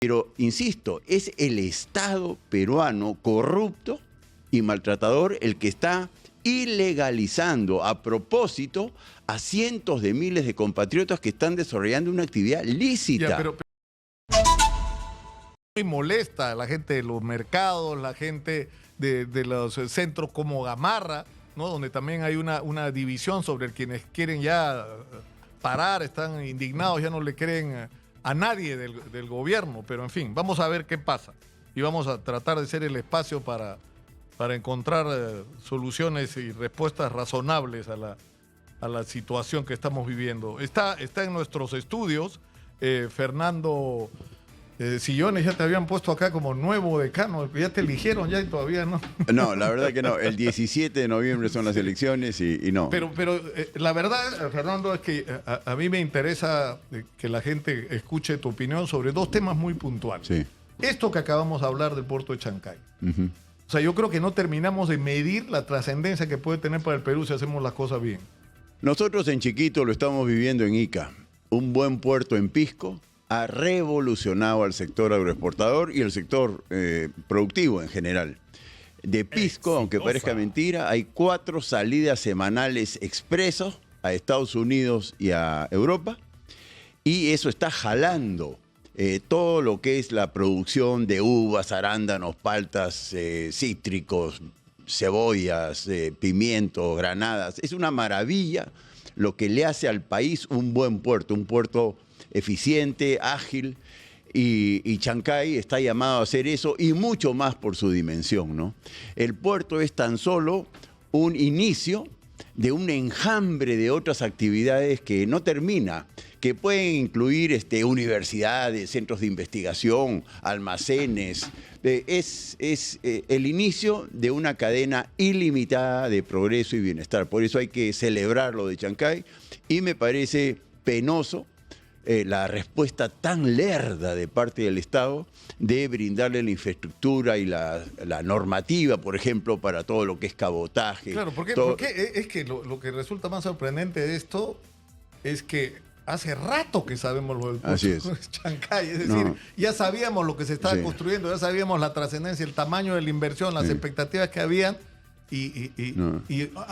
Pero, insisto, es el Estado peruano corrupto y maltratador el que está ilegalizando a propósito a cientos de miles de compatriotas que están desarrollando una actividad lícita. Ya, pero muy molesta a la gente de los mercados, la gente de los centros como Gamarra, ¿no? Donde también hay una división sobre quienes quieren ya parar, están indignados, ya no le creen a nadie del gobierno. Pero en fin, vamos a ver qué pasa y vamos a tratar de ser el espacio para encontrar soluciones y respuestas razonables a la situación que estamos viviendo. Está en nuestros estudios Fernando Sillones. Ya te habían puesto acá como nuevo decano, ya te eligieron ya y todavía no. No, la verdad que no. El 17 de noviembre son las elecciones y no. Pero la verdad, Fernando, es que a mí me interesa que la gente escuche tu opinión sobre dos temas muy puntuales. Sí. Esto que acabamos de hablar del puerto de Chancay. O sea, yo creo que no terminamos de medir la trascendencia que puede tener para el Perú si hacemos las cosas bien. Nosotros en Chiquito lo estamos viviendo en Ica. Un buen puerto en Pisco ha revolucionado al sector agroexportador y el sector productivo en general. De Pisco, aunque parezca mentira, hay 4 salidas semanales expresos a Estados Unidos y a Europa. Y eso está jalando todo lo que es la producción de uvas, arándanos, paltas, cítricos, cebollas, pimientos, granadas. Es una maravilla lo que le hace al país un buen puerto, un puerto eficiente, ágil, y Chancay está llamado a hacer eso y mucho más por su dimensión, ¿no? El puerto es tan solo un inicio de un enjambre de otras actividades que no termina, que pueden incluir universidades, centros de investigación, almacenes. Es el inicio de una cadena ilimitada de progreso y bienestar. Por eso hay que celebrar lo de Chancay y me parece penoso la respuesta tan lerda de parte del Estado de brindarle la infraestructura y la normativa, por ejemplo, para todo lo que es cabotaje. Claro, porque es que lo que resulta más sorprendente de esto es que hace rato que sabemos lo del puerto de Chancay, es decir, ya sabíamos lo que se estaba construyendo, ya sabíamos la trascendencia, el tamaño de la inversión, las expectativas que habían. Y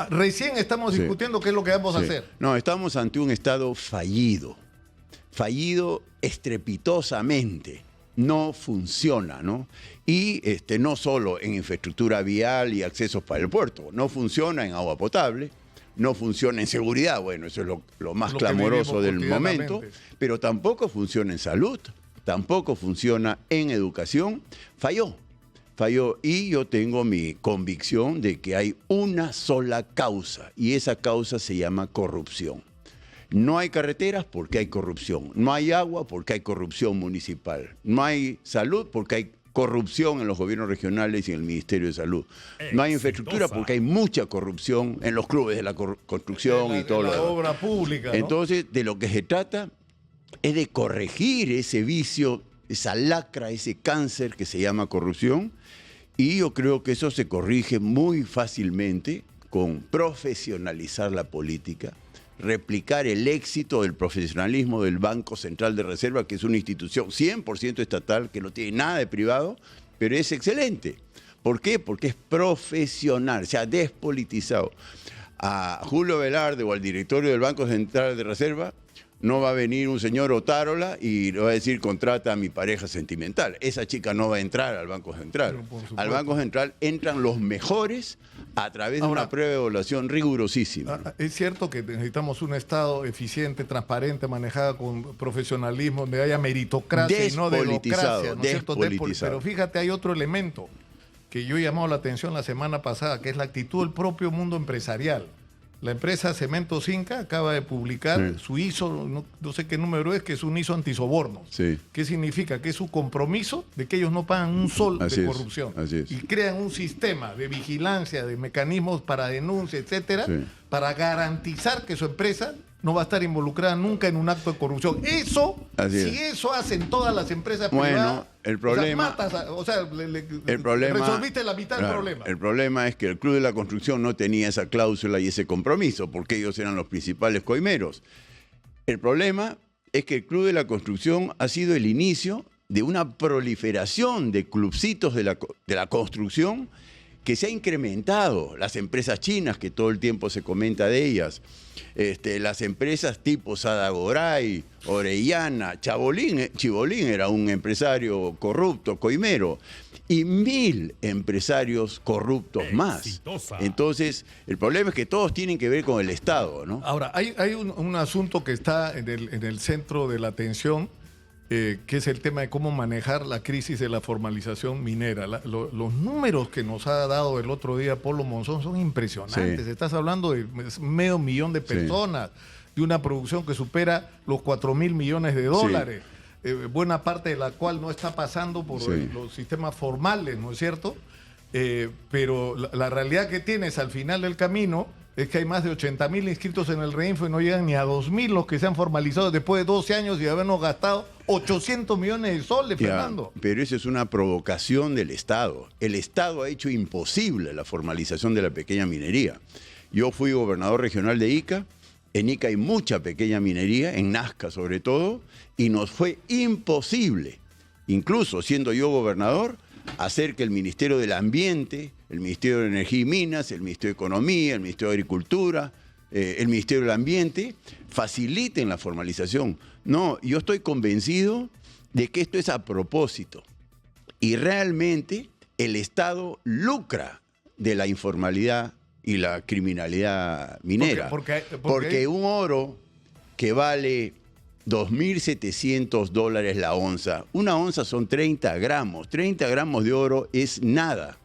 recién estamos discutiendo qué es lo que vamos a hacer. No, estamos ante un Estado fallido estrepitosamente, no funciona, ¿no? Y no solo en infraestructura vial y accesos para el puerto, no funciona en agua potable, no funciona en seguridad, bueno, eso es lo más clamoroso del momento, pero tampoco funciona en salud, tampoco funciona en educación, falló. Y yo tengo mi convicción de que hay una sola causa y esa causa se llama corrupción. No hay carreteras porque hay corrupción, no hay agua porque hay corrupción municipal, no hay salud porque hay corrupción en los gobiernos regionales y en el Ministerio de Salud, no hay infraestructura porque hay mucha corrupción en los clubes de la construcción y todo lo demás. Obra pública, ¿no? Entonces, de lo que se trata es de corregir ese vicio, esa lacra, ese cáncer que se llama corrupción, y yo creo que eso se corrige muy fácilmente con profesionalizar la política, replicar el éxito del profesionalismo del Banco Central de Reserva, que es una institución 100% estatal, que no tiene nada de privado, pero es excelente. ¿Por qué? Porque es profesional, se ha despolitizado. A Julio Velarde o al directorio del Banco Central de Reserva no va a venir un señor Otárola y le va a decir contrata a mi pareja sentimental. Esa chica no va a entrar al Banco Central. Al Banco Central entran los mejores a través de una prueba de evaluación rigurosísima. Es cierto que necesitamos un Estado eficiente, transparente, manejado con profesionalismo, donde haya meritocracia y no democracia, ¿no es cierto? Pero fíjate, hay otro elemento que yo he llamado la atención la semana pasada, que es la actitud del propio mundo empresarial. La empresa Cementos Inca acaba de publicar su ISO, no sé qué número es, que es un ISO antisobornos. ¿Qué significa? Que es su compromiso de que ellos no pagan un sol de corrupción. Y crean un sistema de vigilancia, de mecanismos para denuncia, etcétera, para garantizar que su empresa no va a estar involucrada nunca en un acto de corrupción. Eso, si eso hacen todas las empresas privadas, el problema, resolviste la mitad del problema. El problema es que el Club de la Construcción no tenía esa cláusula y ese compromiso, porque ellos eran los principales coimeros. El problema es que el Club de la Construcción ha sido el inicio de una proliferación de clubcitos de la construcción que se ha incrementado. Las empresas chinas, que todo el tiempo se comenta de ellas, las empresas tipo Sadagoray, Orellana, Chibolín era un empresario corrupto, coimero, y 1000 empresarios corruptos más. Entonces, el problema es que todos tienen que ver con el Estado, ¿no? Ahora, hay un asunto que está en el centro de la atención, que es el tema de cómo manejar la crisis de la formalización minera. Los números que nos ha dado el otro día Polo Monzón son impresionantes. Sí. Estás hablando de 500,000 de personas, sí, de una producción que supera los 4.000 millones de dólares. Sí. Buena parte de la cual no está pasando por los sistemas formales, ¿no es cierto? Pero la realidad que tienes al final del camino es que hay más de 80.000 inscritos en el Reinfo y no llegan ni a 2.000 los que se han formalizado después de 12 años y habernos gastado 800 millones de soles, Fernando. Pero eso es una provocación del Estado. El Estado ha hecho imposible la formalización de la pequeña minería. Yo fui gobernador regional de Ica. En Ica hay mucha pequeña minería, en Nazca sobre todo, y nos fue imposible, incluso siendo yo gobernador, hacer que el Ministerio del Ambiente, el Ministerio de Energía y Minas, el Ministerio de Economía, el Ministerio de Agricultura, el Ministerio del Ambiente, faciliten la formalización. No, yo estoy convencido de que esto es a propósito. Y realmente el Estado lucra de la informalidad y la criminalidad minera. Porque un oro que vale $2.700 la onza, una onza son 30 gramos. 30 gramos de oro es nada.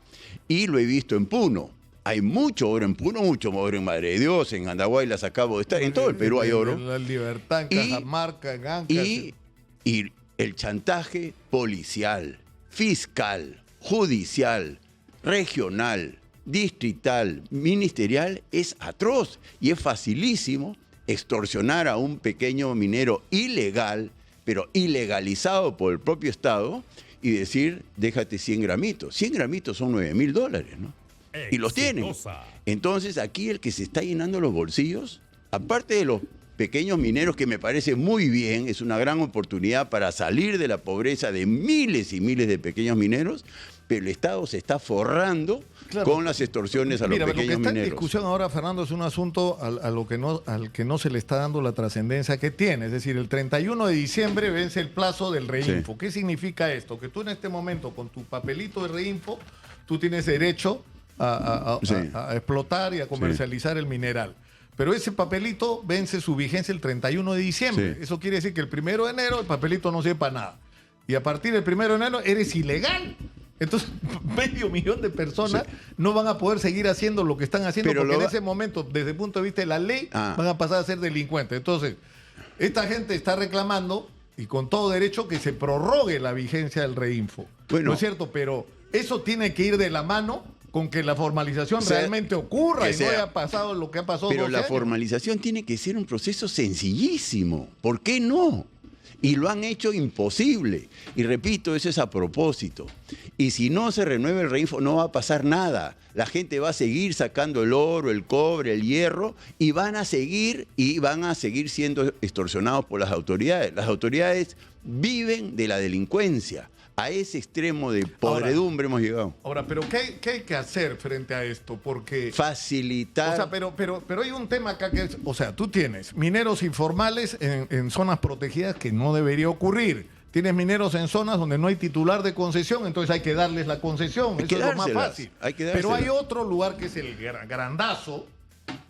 Y lo he visto en Puno. Hay mucho oro en Puno, mucho oro en Madre de Dios, en Andahuaylas acabo de estar. En todo el Perú hay oro. En La Libertad, en Cajamarca, en Ancash. Y el chantaje policial, fiscal, judicial, regional, distrital, ministerial es atroz y es facilísimo extorsionar a un pequeño minero ilegal, pero ilegalizado por el propio Estado, y decir, déjate 100 gramitos. 100 gramitos son $9.000, ¿no? Y los tienen. Entonces aquí el que se está llenando los bolsillos, aparte de los pequeños mineros, que me parece muy bien, es una gran oportunidad para salir de la pobreza de miles y miles de pequeños mineros, pero el Estado se está forrando con las extorsiones a los pequeños mineros. Lo que está en discusión ahora, Fernando, es un asunto al que no se le está dando la trascendencia que tiene. Es decir, el 31 de diciembre vence el plazo del Reinfo. Sí. ¿Qué significa esto? Que tú en este momento, con tu papelito de Reinfo, tú tienes derecho a explotar y a comercializar el mineral. Pero ese papelito vence su vigencia el 31 de diciembre. Sí. Eso quiere decir que el 1 de enero el papelito no sirve para nada. Y a partir del 1 de enero eres ilegal. Entonces, 500,000 de personas no van a poder seguir haciendo lo que están haciendo, pero porque en ese momento, desde el punto de vista de la ley, van a pasar a ser delincuentes. Entonces, esta gente está reclamando, y con todo derecho, que se prorrogue la vigencia del Reinfo. Bueno, ¿no es cierto? Pero eso tiene que ir de la mano con que la formalización realmente ocurra y no haya pasado lo que ha pasado. Pero la formalización tiene que ser un proceso sencillísimo. ¿Por qué no? Y lo han hecho imposible. Y repito, eso es a propósito. Y si no se renueva el Reinfo, no va a pasar nada. La gente va a seguir sacando el oro, el cobre, el hierro, y van a seguir siendo extorsionados por las autoridades. Las autoridades viven de la delincuencia. A ese extremo de podredumbre hemos llegado. Ahora, pero ¿qué hay que hacer frente a esto? Porque facilitar. O sea, pero hay un tema acá que es, o sea, tú tienes mineros informales en zonas protegidas que no debería ocurrir. Tienes mineros en zonas donde no hay titular de concesión, entonces hay que darles la concesión. Eso es lo más fácil. Pero hay otro lugar que es el grandazo.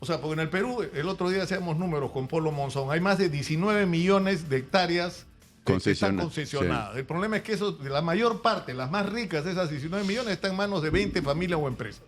O sea, porque en el Perú, el otro día hacíamos números con Polo Monzón, hay más de 19 millones de hectáreas que están concesionadas. Sí. El problema es que la mayor parte, las más ricas de esas 19 millones, están en manos de 20 familias o empresas,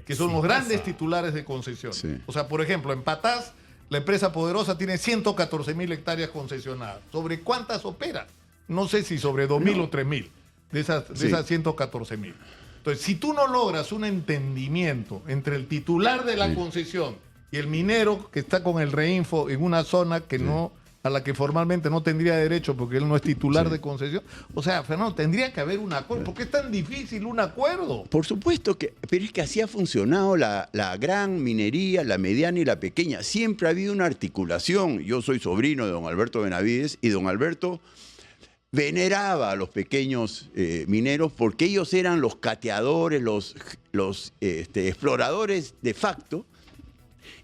que son los grandes titulares de concesión. Sí. O sea, por ejemplo, en Patás, la empresa poderosa tiene 114.000 hectáreas concesionadas. ¿Sobre cuántas opera? No sé si sobre 2.000 o 3.000 de esas 114.000. Entonces, si tú no logras un entendimiento entre el titular de la concesión y el minero que está con el Reinfo en una zona que a la que formalmente no tendría derecho porque él no es titular de concesión. O sea, Fernando, tendría que haber un acuerdo. ¿Por qué es tan difícil un acuerdo? Por supuesto pero es que así ha funcionado la gran minería, la mediana y la pequeña. Siempre ha habido una articulación. Yo soy sobrino de don Alberto Benavides y don Alberto veneraba a los pequeños mineros porque ellos eran los cateadores, los exploradores de facto,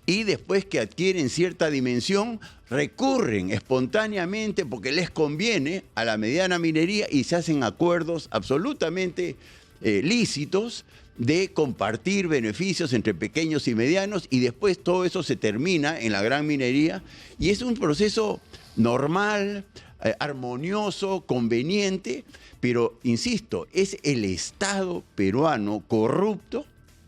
y después que adquieren cierta dimensión, recurren espontáneamente porque les conviene a la mediana minería y se hacen acuerdos absolutamente lícitos de compartir beneficios entre pequeños y medianos, y después todo eso se termina en la gran minería, y es un proceso normal, armonioso, conveniente, pero, insisto, es el Estado peruano corrupto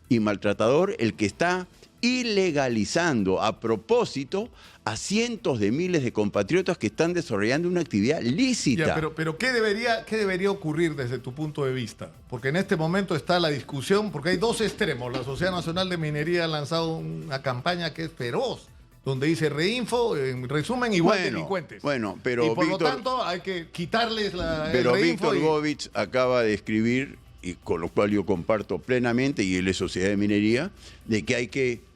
y maltratador el que está ilegalizando a propósito a cientos de miles de compatriotas que están desarrollando una actividad lícita. Ya, pero ¿qué debería ocurrir desde tu punto de vista? Porque en este momento está la discusión, porque hay dos extremos. La Sociedad Nacional de Minería ha lanzado una campaña que es feroz, donde dice Reinfo, en resumen, igual delincuentes. Bueno, pero y por lo tanto hay que quitarles el Pero Reinfo. Víctor Govich acaba de escribir, y con lo cual yo comparto plenamente, y él es Sociedad de Minería, de que hay que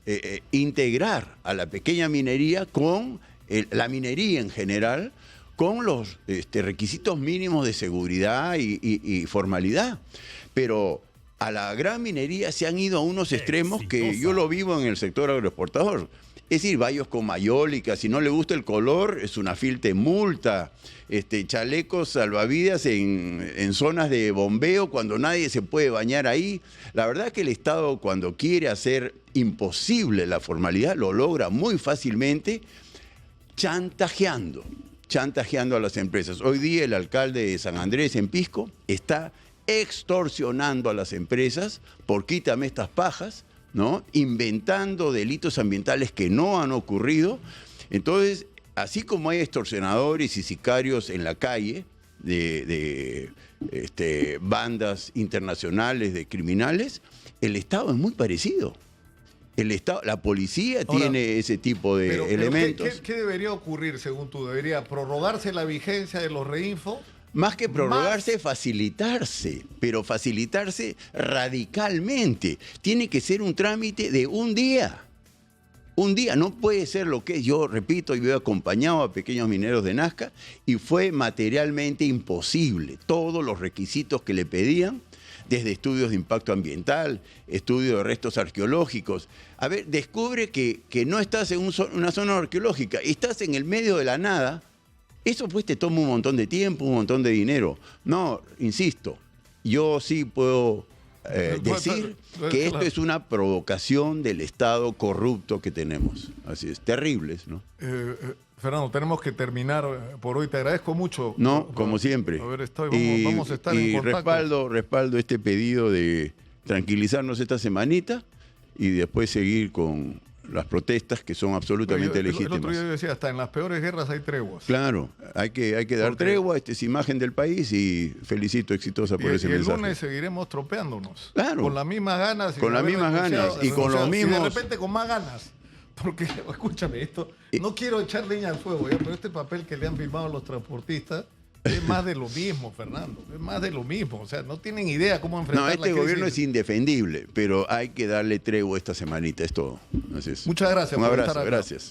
integrar a la pequeña minería con la minería en general, con los requisitos mínimos de seguridad y formalidad. Pero a la gran minería se han ido a unos extremos que yo lo vivo en el sector agroexportador. Es decir, vallos con mayólica, si no le gusta el color, es una filte multa, chalecos salvavidas en zonas de bombeo cuando nadie se puede bañar ahí. La verdad es que el Estado, cuando quiere hacer imposible la formalidad, lo logra muy fácilmente chantajeando a las empresas. Hoy día el alcalde de San Andrés, en Pisco, está extorsionando a las empresas por quítame estas pajas, ¿no? Inventando delitos ambientales que no han ocurrido. Entonces, así como hay extorsionadores y sicarios en la calle de bandas internacionales de criminales, el Estado es muy parecido. La policía tiene ese tipo de elementos. ¿Qué debería ocurrir según tú? ¿Debería prorrogarse la vigencia de los Reinfo? Más que prorrogarse, facilitarse, pero facilitarse radicalmente. Tiene que ser un trámite de un día. Un día, no puede ser lo que es. Yo repito, yo he acompañado a pequeños mineros de Nazca y fue materialmente imposible. Todos los requisitos que le pedían, desde estudios de impacto ambiental, estudios de restos arqueológicos. A ver, descubre que no estás en una zona arqueológica, estás en el medio de la nada. Eso pues te toma un montón de tiempo, un montón de dinero. No, insisto, yo sí puedo decir que esto es una provocación del Estado corrupto que tenemos. Así es, terribles, ¿no? Fernando, tenemos que terminar por hoy. Te agradezco mucho. No, como siempre. Vamos a estar en contacto. Respaldo este pedido de tranquilizarnos esta semanita y después seguir con las protestas que son absolutamente legítimas. El otro día yo decía, hasta en las peores guerras hay treguas. Claro, hay que dar tregua, esta es imagen del país y felicito exitosa por ese mensaje. El lunes seguiremos tropeándonos. Claro. Con las mismas ganas. Con las mismas ganas y con los mismos... Y de repente con más ganas. Porque, escúchame, esto, no quiero echar leña al fuego, ¿ya? Pero este papel que le han firmado los transportistas es más de lo mismo, Fernando. Es más de lo mismo. O sea, no tienen idea cómo enfrentar la crisis. Gobierno es indefendible, pero hay que darle tregua esta semanita, es todo. Así es. Muchas gracias por estar acá. Gracias.